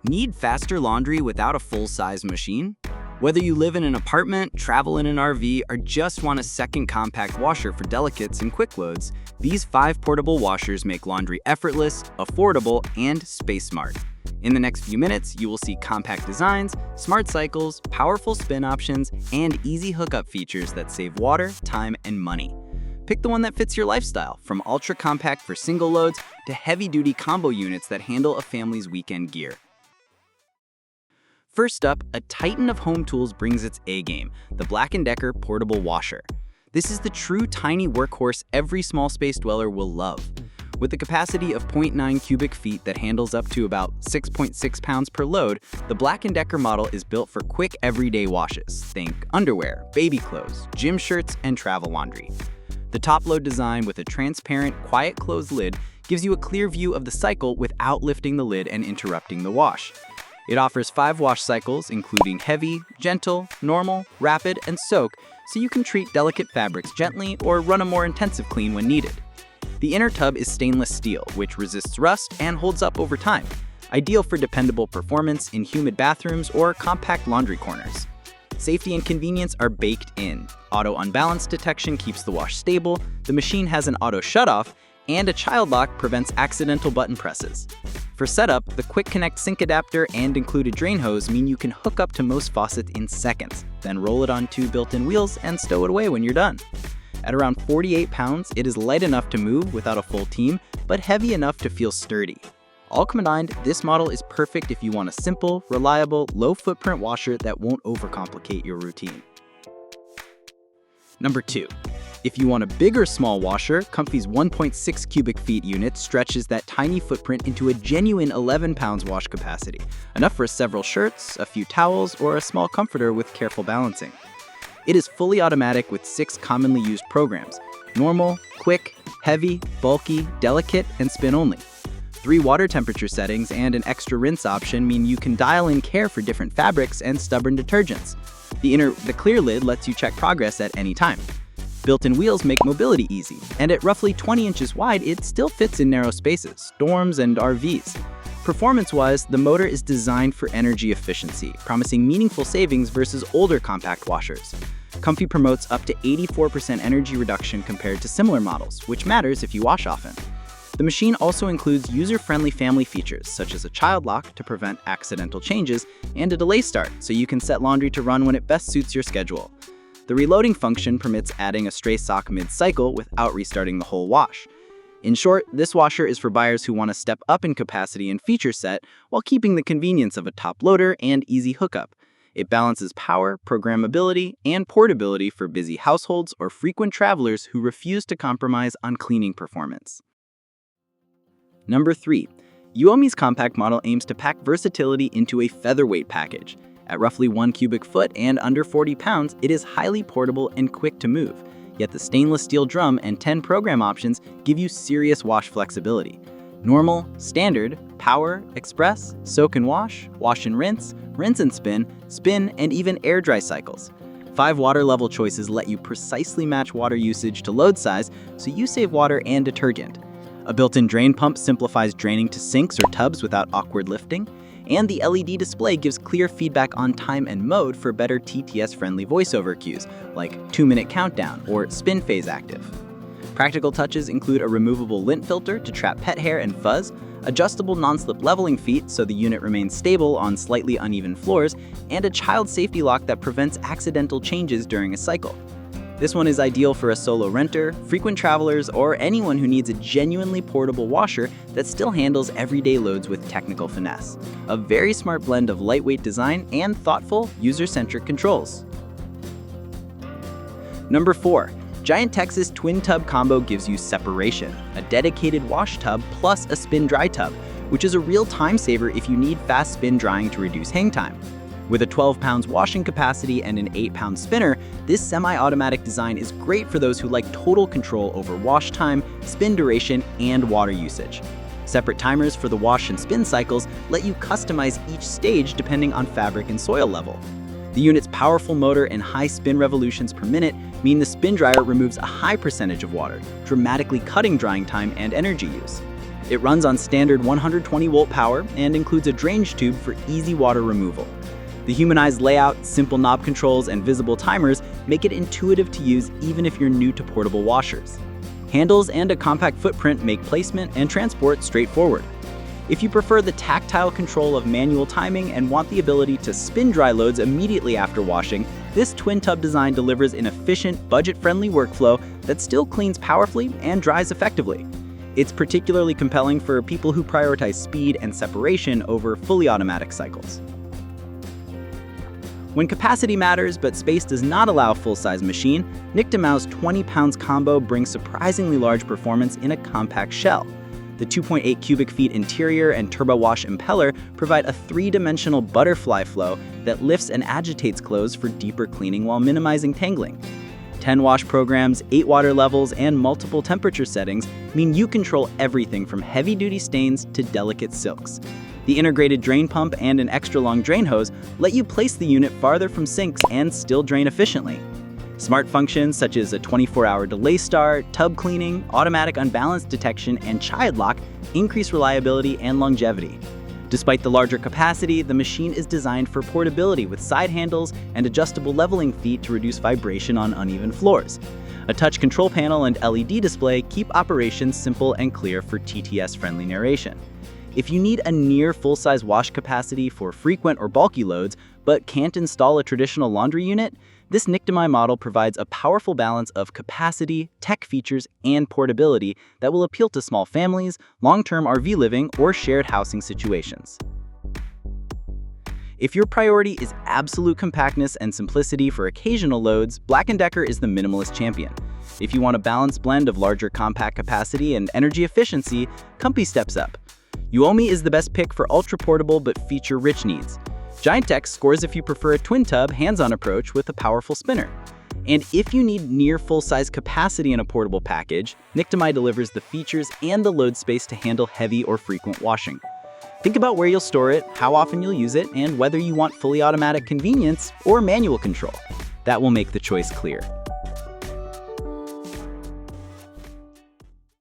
Need faster laundry without a full-size machine? Whether you live in an apartment, travel in an RV, or just want a second compact washer for delicates and quick loads, these 5 portable washers make laundry effortless, affordable, and space-smart. In the next few minutes, you will see compact designs, smart cycles, powerful spin options, and easy hookup features that save water, time, and money. Pick the one that fits your lifestyle, from ultra-compact for single loads to heavy-duty combo units that handle a family's weekend gear. First up, a titan of home tools brings its A-game, the BLACK+DECKER portable washer. This is the true tiny workhorse every small space dweller will love. With a capacity of 0.9 cubic feet that handles up to about 6.6 pounds per load, the BLACK+DECKER model is built for quick everyday washes. Think underwear, baby clothes, gym shirts, and travel laundry. The top-load design with a transparent, quiet close lid gives you a clear view of the cycle without lifting the lid and interrupting the wash. It offers 5 wash cycles, including heavy, gentle, normal, rapid, and soak, so you can treat delicate fabrics gently or run a more intensive clean when needed. The inner tub is stainless steel, which resists rust and holds up over time, ideal for dependable performance in humid bathrooms or compact laundry corners. Safety and convenience are baked in. Auto unbalance detection keeps the wash stable, the machine has an auto shutoff, and a child lock prevents accidental button presses. For setup, the Quick Connect sink adapter and included drain hose mean you can hook up to most faucets in seconds, then roll it on 2 built-in wheels and stow it away when you're done. At around 48 pounds, it is light enough to move without a full team, but heavy enough to feel sturdy. All combined, this model is perfect if you want a simple, reliable, low-footprint washer that won't overcomplicate your routine. Number 2. If you want a bigger small washer, COMFEE's 1.6 cubic feet unit stretches that tiny footprint into a genuine 11 pounds wash capacity, enough for several shirts, a few towels, or a small comforter with careful balancing. It is fully automatic with 6 commonly used programs: normal, quick, heavy, bulky, delicate, and spin only. 3 water temperature settings and an extra rinse option mean you can dial in care for different fabrics and stubborn detergents. The clear lid lets you check progress at any time. Built-in wheels make mobility easy, and at roughly 20 inches wide, it still fits in narrow spaces, dorms, and RVs. Performance-wise, the motor is designed for energy efficiency, promising meaningful savings versus older compact washers. COMFEE promotes up to 84% energy reduction compared to similar models, which matters if you wash often. The machine also includes user-friendly family features, such as a child lock to prevent accidental changes, and a delay start, so you can set laundry to run when it best suits your schedule. The reloading function permits adding a stray sock mid-cycle without restarting the whole wash. In short, this washer is for buyers who want to step up in capacity and feature set while keeping the convenience of a top loader and easy hookup. It balances power, programmability, and portability for busy households or frequent travelers who refuse to compromise on cleaning performance. Number 3. Euhomy's compact model aims to pack versatility into a featherweight package. At roughly 1 cubic foot and under 40 pounds, it is highly portable and quick to move. Yet the stainless steel drum and 10 program options give you serious wash flexibility. Normal, standard, power, express, soak and wash and rinse and spin, and even air dry cycles. 5 water level choices let you precisely match water usage to load size, so you save water and detergent. A built-in drain pump simplifies draining to sinks or tubs without awkward lifting. And the LED display gives clear feedback on time and mode for better TTS-friendly voiceover cues, like 2-minute countdown or spin phase active. Practical touches include a removable lint filter to trap pet hair and fuzz, adjustable non-slip leveling feet so the unit remains stable on slightly uneven floors, and a child safety lock that prevents accidental changes during a cycle. This one is ideal for a solo renter, frequent travelers, or anyone who needs a genuinely portable washer that still handles everyday loads with technical finesse. A very smart blend of lightweight design and thoughtful, user-centric controls. Number 4. Giantex's twin tub combo gives you separation, a dedicated wash tub plus a spin dry tub, which is a real time saver if you need fast spin drying to reduce hang time. With a 12 pounds washing capacity and an 8-pound spinner, this semi-automatic design is great for those who like total control over wash time, spin duration, and water usage. Separate timers for the wash and spin cycles let you customize each stage depending on fabric and soil level. The unit's powerful motor and high spin revolutions per minute mean the spin dryer removes a high percentage of water, dramatically cutting drying time and energy use. It runs on standard 120-volt power and includes a drainage tube for easy water removal. The humanized layout, simple knob controls, and visible timers make it intuitive to use even if you're new to portable washers. Handles and a compact footprint make placement and transport straightforward. If you prefer the tactile control of manual timing and want the ability to spin dry loads immediately after washing, this twin tub design delivers an efficient, budget-friendly workflow that still cleans powerfully and dries effectively. It's particularly compelling for people who prioritize speed and separation over fully automatic cycles. When capacity matters but space does not allow a full-size machine, Nictemaw's 20 pounds combo brings surprisingly large performance in a compact shell. The 2.8 cubic feet interior and turbo wash impeller provide a three-dimensional butterfly flow that lifts and agitates clothes for deeper cleaning while minimizing tangling. 10 wash programs, 8 water levels, and multiple temperature settings mean you control everything from heavy-duty stains to delicate silks. The integrated drain pump and an extra-long drain hose let you place the unit farther from sinks and still drain efficiently. Smart functions such as a 24-hour delay start, tub cleaning, automatic unbalance detection, and child lock increase reliability and longevity. Despite the larger capacity, the machine is designed for portability with side handles and adjustable leveling feet to reduce vibration on uneven floors. A touch control panel and LED display keep operations simple and clear for TTS-friendly narration. If you need a near full-size wash capacity for frequent or bulky loads, but can't install a traditional laundry unit, this Nictemaw model provides a powerful balance of capacity, tech features, and portability that will appeal to small families, long-term RV living, or shared housing situations. If your priority is absolute compactness and simplicity for occasional loads, BLACK+DECKER is the minimalist champion. If you want a balanced blend of larger compact capacity and energy efficiency, COMFEE steps up. Euhomy is the best pick for ultra-portable but feature-rich needs. Giantex scores if you prefer a twin-tub, hands-on approach with a powerful spinner. And if you need near full-size capacity in a portable package, Nictemaw delivers the features and the load space to handle heavy or frequent washing. Think about where you'll store it, how often you'll use it, and whether you want fully automatic convenience or manual control. That will make the choice clear.